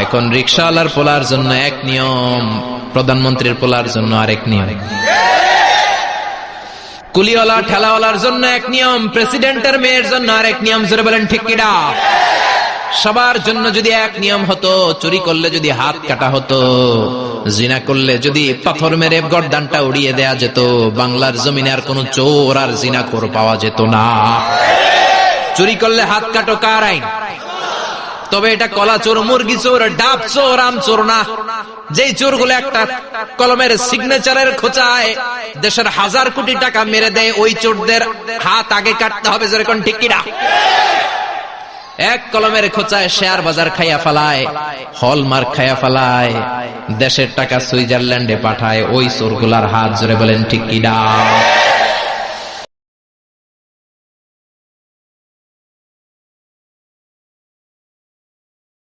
এখন রিকশাওয়ালার পোলার জন্য এক নিয়ম, প্রধানমন্ত্রীর পোলার জন্য আরেক নিয়ম, কুলিওয়ালা ঠেলাওয়ালার জন্য এক নিয়ম, প্রেসিডেন্টের মেয়ের জন্য আরেক নিয়ম। জোরে বলেন ঠিক কিনা? সবার জন্য যদি এক নিয়ম হতো, চুরি করলে যদি হাত কাটা হতো, জিনা করলে যদি পাথর মেরে গর্দানটা উড়িয়ে দেয়া যেত, বাংলার জমিনে আর কোন চোর আর জিনাখোর পাওয়া যেত না। চুরি করলে হাত কাটো কার আইন? তবে এটা কলা চোর, মুরগি চোর, ডাব চোর, আম চোর না। যেই চোরগুলো একটা কলমের সিগনেচারের খোঁচায় দেশের 1000 কোটি টাকা মেরে দেয়, ওই চোরদের হাত আগে কাটতে হবে। যেরকম ঠিক কিনা? এক কলমের খোঁচায় শেয়ার বাজার খাইয়া ফেলায়, হলমার্ক খাইয়া ফেলায়, দেশের টাকা সুইজারল্যান্ডে পাঠায়, ওই চোরগুলার হাত। জোরে বলেন ঠিক কিনা?